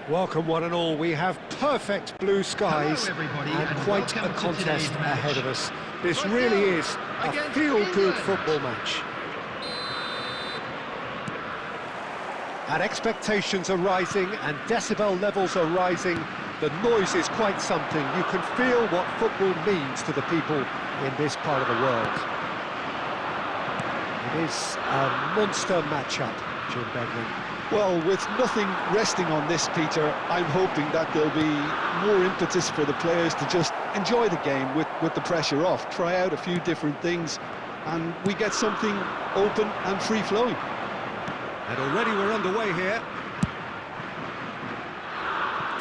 Welcome one and all. We have perfect blue skies and quite a contest ahead of us. This really is a feel-good football match. And expectations are rising and decibel levels are rising. The noise is quite something. You can feel what football means to the people in this part of the world. It is a monster matchup, Jim Beglin. Well, with nothing resting on this, Peter, I'm hoping that there'll be more impetus for the players to just enjoy the game with the pressure off, try out a few different things, and we get something open and free-flowing. And already we're underway here.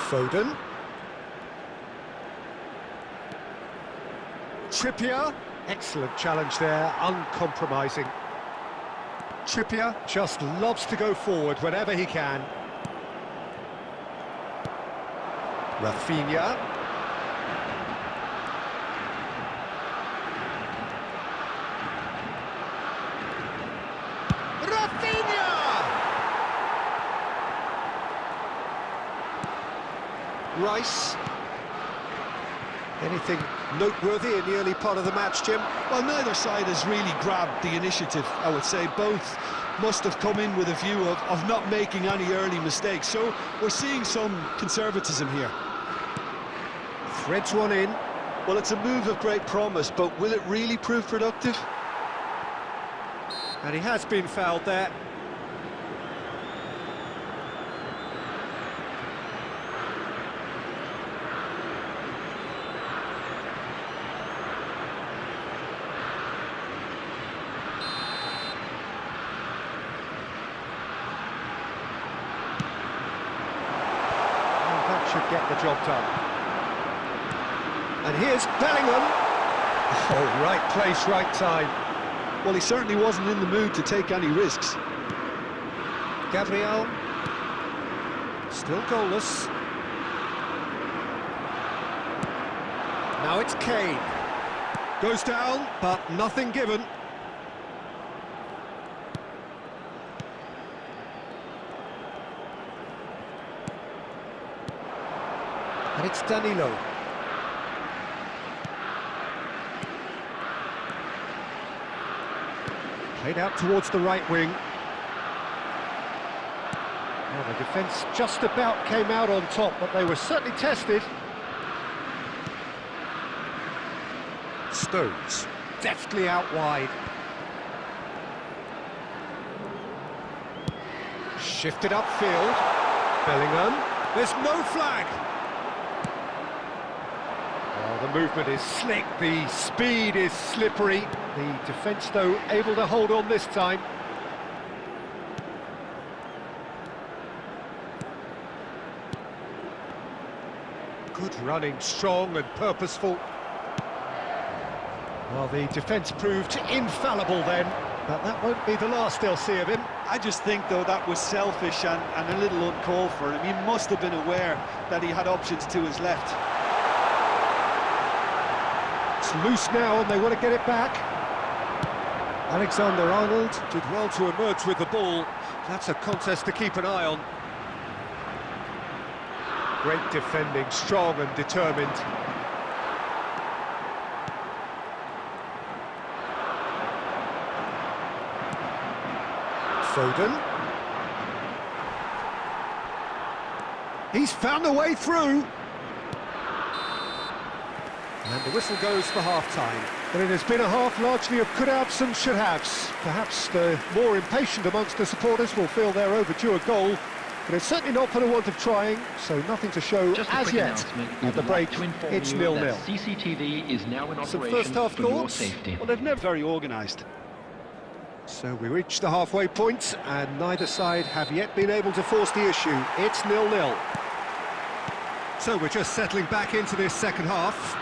Foden. Trippier. Excellent challenge there, uncompromising. Trippier just loves to go forward whenever he can. Rafinha. Rafinha! Rice. Anything noteworthy in the early part of the match, Jim? Well, neither side has really grabbed the initiative, I would say. Both must have come in with a view of not making any early mistakes. So we're seeing some conservatism here. Threads one in. Well, it's a move of great promise, but will it really prove productive? And he has been fouled there. Should get the job done. And here's Bellingham. Oh, right place, right time. Well, he certainly wasn't in the mood to take any risks. Gabriel. Still goalless. Now it's Kane. Goes down, but nothing given. And it's Danilo. Played out towards the right wing. Well, the defence just about came out on top, but they were certainly tested. Stones, deftly out wide. Shifted upfield. Bellingham. There's no flag. The movement is slick, the speed is slippery. The defence, though, able to hold on this time. Good running, strong and purposeful. Well, the defence proved infallible then, but that won't be the last they'll see of him. I just think, though, that was selfish and a little uncalled for him. He must have been aware that he had options to his left. It's loose now and they want to get it back. Alexander-Arnold did well to emerge with the ball. That's a contest to keep an eye on. Great defending, strong and determined. Foden. He's found a way through. And the whistle goes for half-time. But it has been a half largely of could-haves and should-haves. Perhaps the more impatient amongst the supporters will feel they're overdue a goal, but it's certainly not for the want of trying, so nothing to show as yet. At the break, it's 0-0. CCTV is now in Some operation first-half for your thoughts? safety. Well, they've never very organised. So we reach the halfway point, and neither side have yet been able to force the issue. It's 0-0. So we're just settling back into this second half.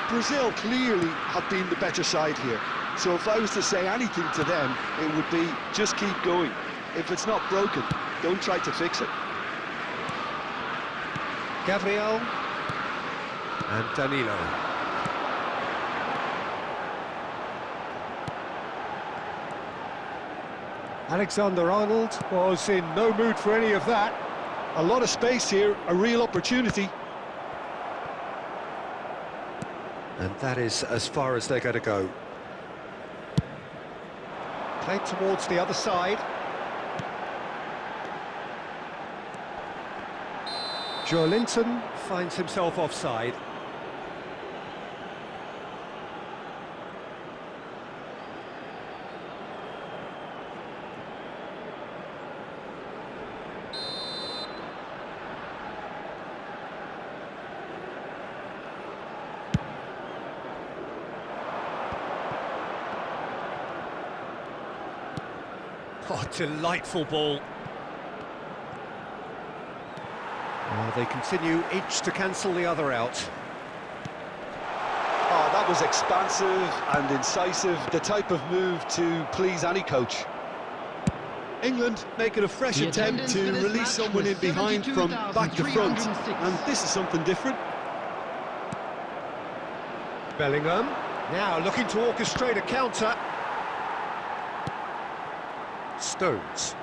Brazil clearly have been the better side here, so if I was to say anything to them, it would be just keep going. If it's not broken, don't try to fix it. Gabriel and Danilo. Alexander-Arnold was in no mood for any of that. A lot of space here, a real opportunity. And that is as far as they're going to go. Played towards the other side. Joe Linton finds himself offside. Oh, delightful ball. Well, they continue each to cancel the other out. Oh, that was expansive and incisive, the type of move to please any coach. England making a fresh attempt to release someone in behind from back to front, and this is something different. Bellingham, now looking to orchestrate a counter. Stones.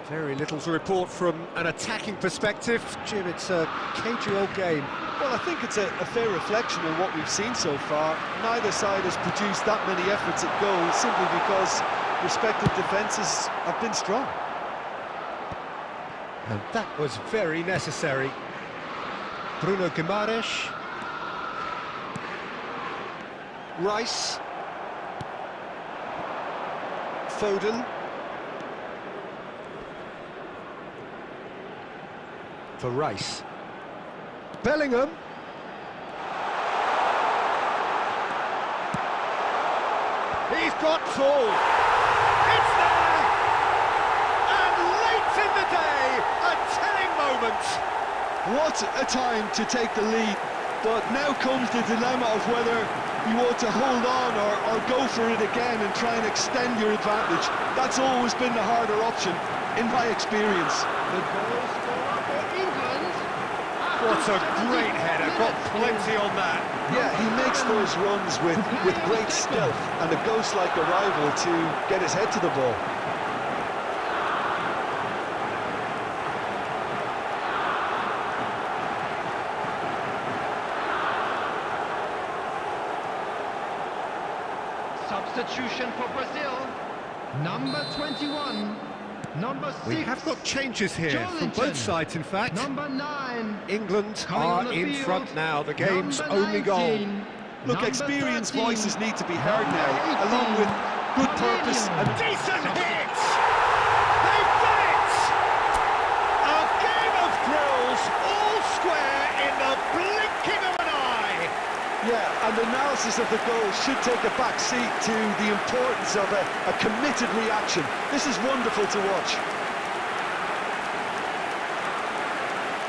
Very little to report from an attacking perspective. Jim, it's a cagey old game. Well, I think it's a fair reflection on what we've seen so far. Neither side has produced that many efforts at goal simply because respective defences have been strong. And that was very necessary. Bruno Guimaraes. Rice. Foden. For Rice. Bellingham. He's got full. It's there! And late in the day, a telling moment. What a time to take the lead. But now comes the dilemma of whether you want to hold on or go for it again and try and extend your advantage. That's always been the harder option, in my experience. The goal scorer for England. What a great header, got plenty on that. Yeah, he makes those runs with great stealth and a ghost-like arrival to get his head to the ball. Substitution for Brazil. Number 21. Number 6. We have got changes here from both sides, in fact. Number 9. England Coming on are the in field, front now, the game's number only goal. 19, Look, number experienced 13, voices need to be heard number now, 18, along with good purpose and Decent hit! They've done it! A game of thrills, all square in the blinking of an eye. yeah, and analysis of the goal should take a back seat to the importance of a committed reaction. This is wonderful to watch.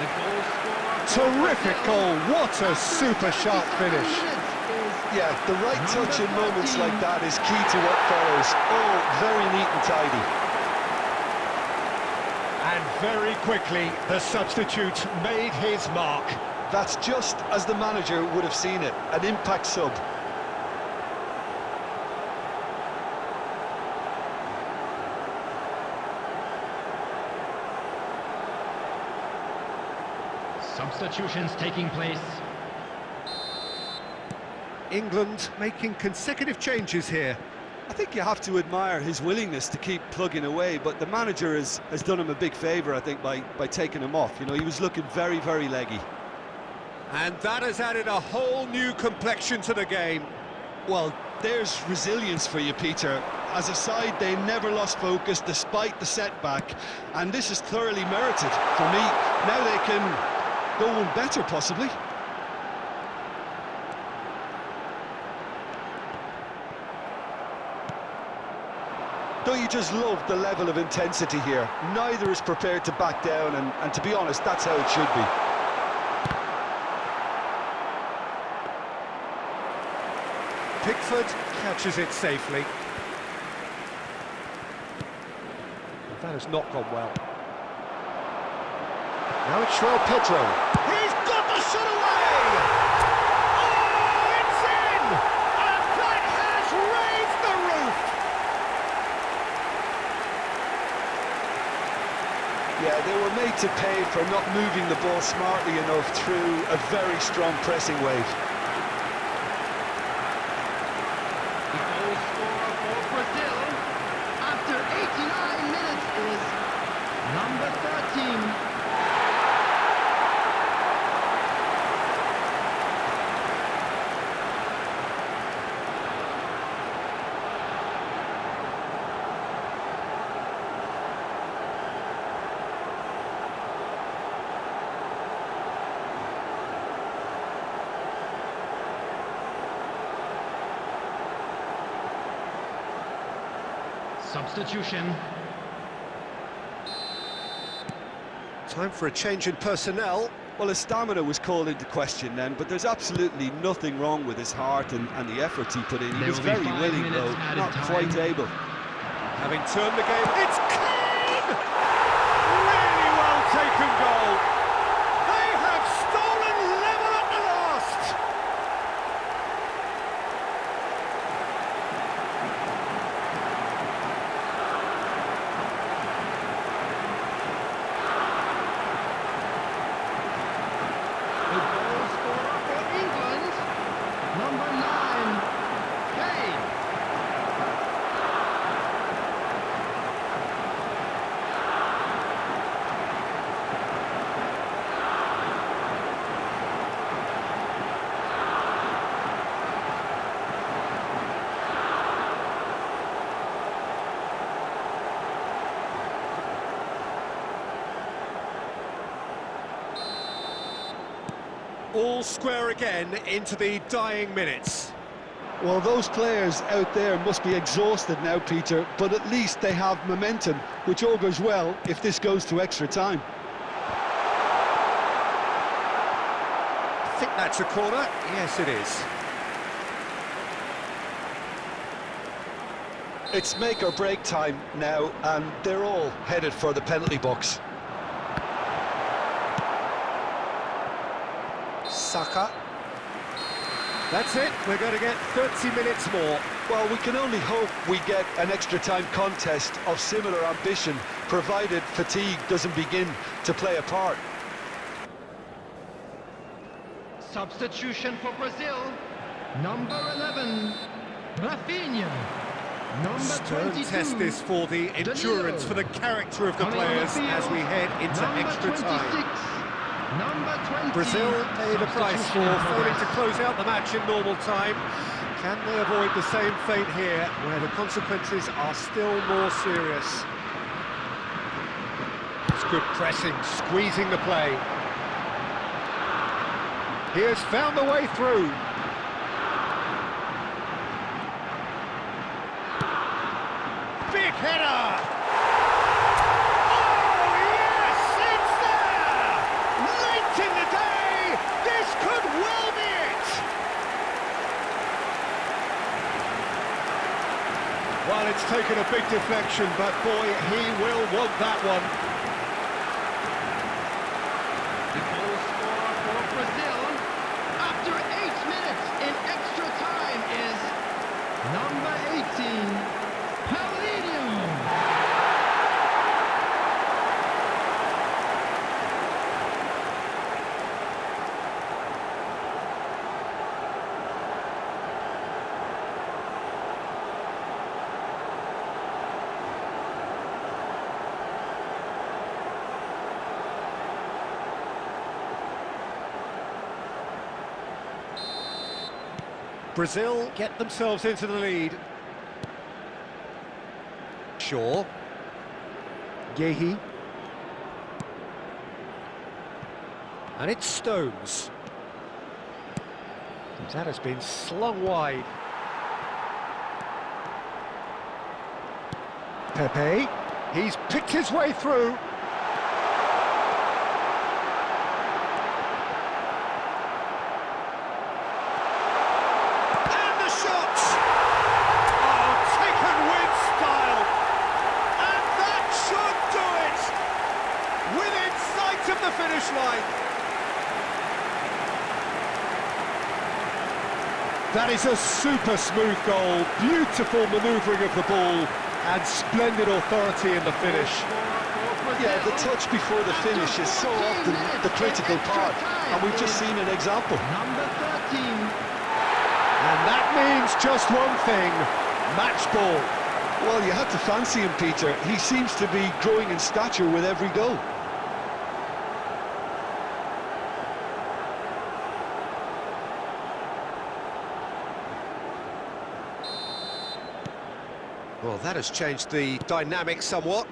The goal scorer for Terrific Brazil. goal, what a super sharp finish. Yeah, the right touch in moments like that is key to what follows. Oh, very neat and tidy. And very quickly, the substitute made his mark. That's just as the manager would have seen it, an impact sub. Substitutions taking place. England making consecutive changes here. I think you have to admire his willingness to keep plugging away, but the manager has done him a big favour, I think, by taking him off. You know, he was looking very, very leggy. And that has added a whole new complexion to the game. Well, there's resilience for you, Peter. As a side, they never lost focus despite the setback, and this is thoroughly merited for me. Now they can go one better, possibly. Don't you just love the level of intensity here? Neither is prepared to back down, and to be honest, that's how it should be. Pickford catches it safely. And that has not gone well. Now it's João Pedro. He's got the shot away! Oh, it's in! And that has raised the roof! Yeah, they were made to pay for not moving the ball smartly enough through a very strong pressing wave. The goal scorer for Brazil after 89 minutes is number 13. Substitution. Time for a change in personnel. Well, his stamina was called into question then, but there's absolutely nothing wrong with his heart and the efforts he put in. He There was will be very 5 willing, minutes though, added not time. quite able. Having turned the game, it's clean! Really well taken goal. They have stolen level at the last. The goal scorer for England, number 9, Kane. All square again into the dying minutes. Well, those players out there must be exhausted now, Peter, but at least they have momentum, which augurs well if this goes to extra time. I think that's a corner. Yes, it is. It's make or break time now, and they're all headed for the penalty box. Saka. That's it. We're going to get 30 minutes more. Well, we can only hope we get an extra time contest of similar ambition, provided fatigue doesn't begin to play a part. Substitution for Brazil, number 11, Rafinha. Number Stern 22, test this for the endurance, for the character of the Coming on the players as field, we head into number extra 26, time. Number 20. Brazil pay the price for Substitution failing to progress. close out the match in normal time. Can they avoid the same fate here, where the consequences are still more serious? It's good pressing, squeezing the play. He has found the way through. Big header! Oh, yes, it's there! Late in the day, this could well be it! Well, it's taken a big deflection, but boy, he will want that one. The goal scorer for Brazil after 8 minutes in extra time is number 18, Paulinho. Brazil get themselves into the lead. Shaw. Yehi. And it's Stones. That has been slung wide. Pepe. He's picked his way through. And the shot! Oh, taken with style. And that should do it! Within sight of the finish line. That is a super smooth goal, beautiful manoeuvring of the ball, and splendid authority in the finish. For Yeah, the touch before the finish is so often the critical part, and we've just seen an example. Number 13. And that means just one thing, match ball. Well, you had to fancy him, Peter. He seems to be growing in stature with every goal. Well, that has changed the dynamic somewhat.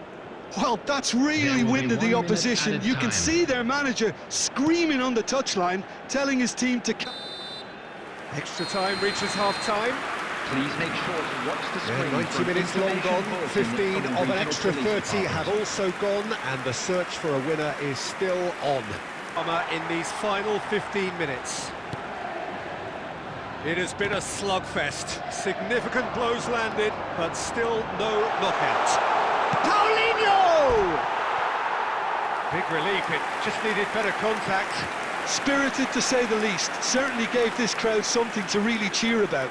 Well, that's really winded the opposition. You can see their manager screaming on the touchline, telling his team to... Extra time reaches half-time. Please make sure to watch the screen. 90 minutes long gone, 15 of an extra 30 have also gone, and the search for a winner is still on. In these final 15 minutes. It has been a slugfest. Significant blows landed, but still no knockout. Paulinho! Big relief, it just needed better contact. Spirited, to say the least. Certainly gave this crowd something to really cheer about.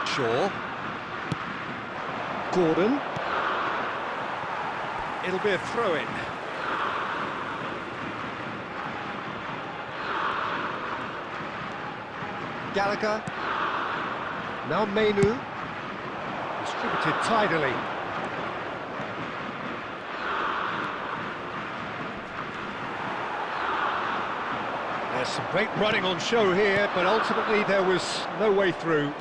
Shaw. Gordon. It'll be a throw-in. Gallagher. Now Menu. Distributed tidily. There's some great running on show here, but ultimately there was no way through.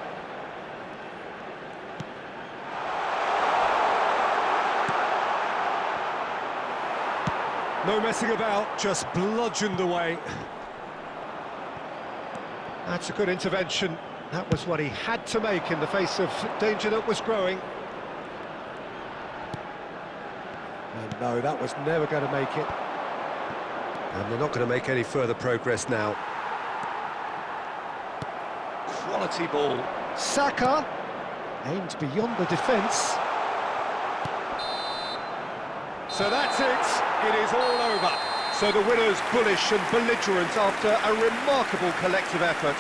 No messing about, just bludgeoned away. That's a good intervention. That was what he had to make in the face of danger that was growing. And no, that was never going to make it. And they're not going to make any further progress now. Quality ball. Saka aimed beyond the defence. So that's it. It is all over. So the winners bullish and belligerent after a remarkable collective effort.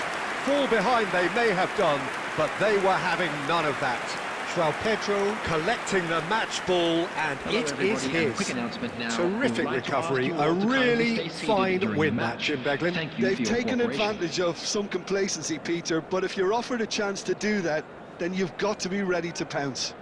Fall behind they may have done, but they were having none of that. João Pedro collecting the match ball, and it is his. Quick announcement now. Terrific recovery, a really fine win that, Jim Beglin. They've taken advantage of some complacency, Peter, but if you're offered a chance to do that, then you've got to be ready to pounce.